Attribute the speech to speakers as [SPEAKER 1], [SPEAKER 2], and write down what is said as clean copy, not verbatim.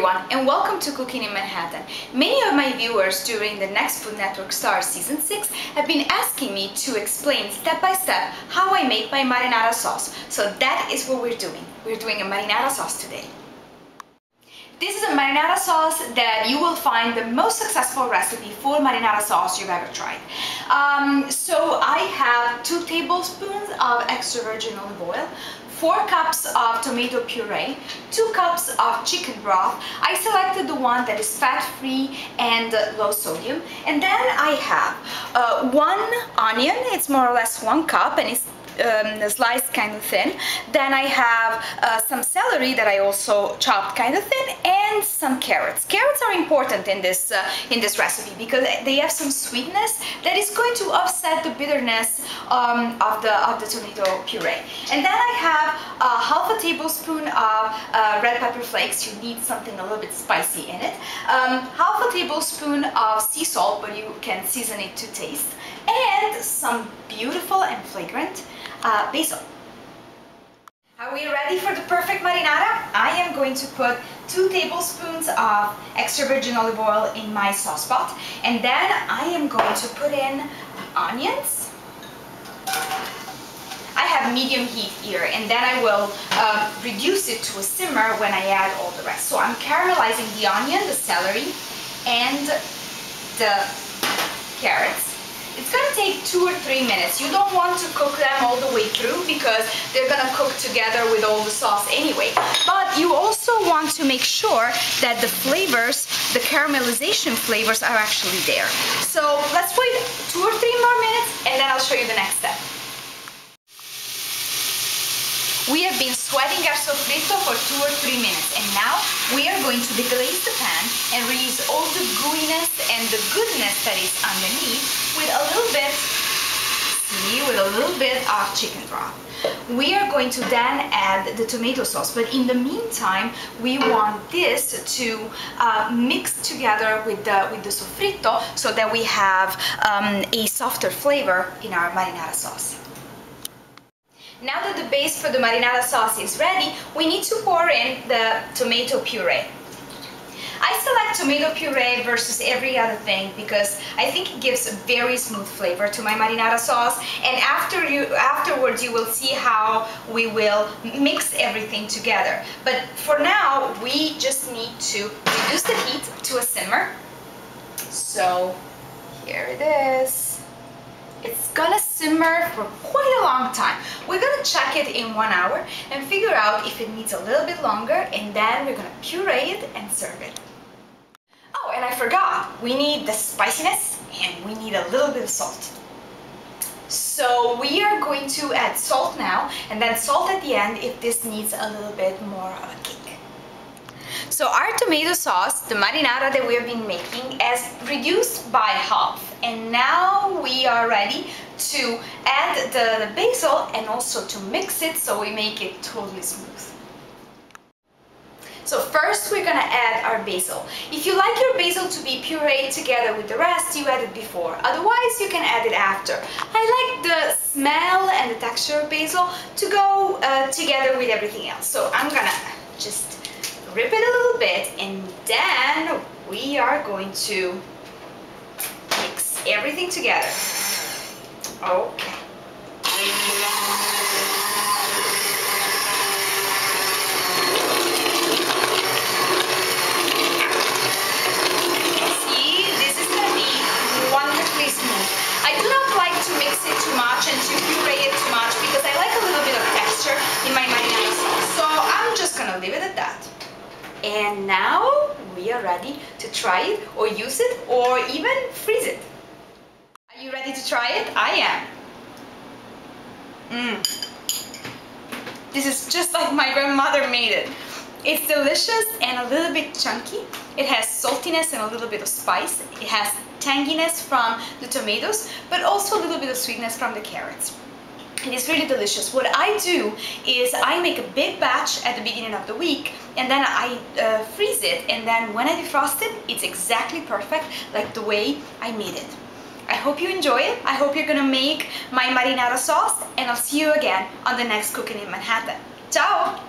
[SPEAKER 1] everyone, and welcome to Cooking in Manhattan. Many of my viewers during the Next Food Network Stars Season 6 have been asking me to explain step by step how I make my marinara sauce. So that is what we're doing. We're doing a marinara sauce today. This is a marinara sauce that you will find the most successful recipe for marinara sauce you've ever tried. So I have 2 tablespoons of extra virgin olive oil, 4 cups of tomato puree, 2 cups of chicken broth. I selected the one that is fat-free and low sodium. And then I have 1 onion, it's more or less 1 cup, and it's sliced kind of thin. Then I have some celery that I also chopped kind of thin, and some carrots. Carrots are important in this recipe because they have some sweetness that is going to offset the bitterness of the tomato puree. And then I have half a tablespoon of red pepper flakes. You need something a little bit spicy in it. Half a tablespoon of sea salt, but you can season it to taste. And some beautiful and fragrant basil. Are we ready for the perfect marinara? I am going to put 2 tablespoons of extra virgin olive oil in my sauce pot, and then I am going to put in the onions. I have medium heat here, and then I will reduce it to a simmer when I add all the rest. So I'm caramelizing the onion, the celery, and the carrots. It's going to take 2 or 3 minutes. You don't want to cook them all the way through because they're going to cook together with all the sauce anyway. But you also want to make sure that the flavors, the caramelization flavors, are actually there. So let's wait 2 or 3 more minutes, and then I'll show you the next step. We have been sweating our sofrito for 2 or 3 minutes, and now we are going to deglaze the pan and release all the gooiness and the goodness that is underneath with a little bit of chicken broth. We are going to then add the tomato sauce, but in the meantime we want this to mix together with the sofrito so that we have a softer flavor in our marinara sauce. Now that the base for the marinara sauce is ready, we need to pour in the tomato puree. I select tomato puree versus every other thing because I think it gives a very smooth flavor to my marinara sauce, and afterwards you will see how we will mix everything together. But for now, we just need to reduce the heat to a simmer. So here it is. It's gonna simmer for quite a long time. We're gonna check it in 1 hour and figure out if it needs a little bit longer, and then we're gonna puree it and serve it. Oh, and I forgot, we need the spiciness and we need a little bit of salt. So we are going to add salt now, and then salt at the end if this needs a little bit more of a kick. So our tomato sauce, the marinara that we have been making, has reduced by half, and now we are ready to add the basil and also to mix it so we make it totally smooth. So first we're gonna add our basil. If you like your basil to be pureed together with the rest, you add it before. Otherwise, you can add it after. I like the smell and the texture of basil to go together with everything else. So I'm gonna just rip it a little bit, and then we are going to mix everything together. Okay. See, this is going to be wonderfully smooth. I do not like to mix it too much and to puree it too much because I like a little bit of texture in my marinara sauce. So I'm just going to leave it at that. And now we are ready to try it or use it or even freeze it. Are you ready to try it? I am. This is just like my grandmother made it. It's delicious and a little bit chunky. It has saltiness and a little bit of spice. It has tanginess from the tomatoes, but also a little bit of sweetness from the carrots. It is really delicious. What I do is I make a big batch at the beginning of the week, and then I freeze it, and then when I defrost it, it's exactly perfect like the way I made it. I hope you enjoy it. I hope you're gonna make my marinara sauce, and I'll see you again on the next Cooking in Manhattan. Ciao!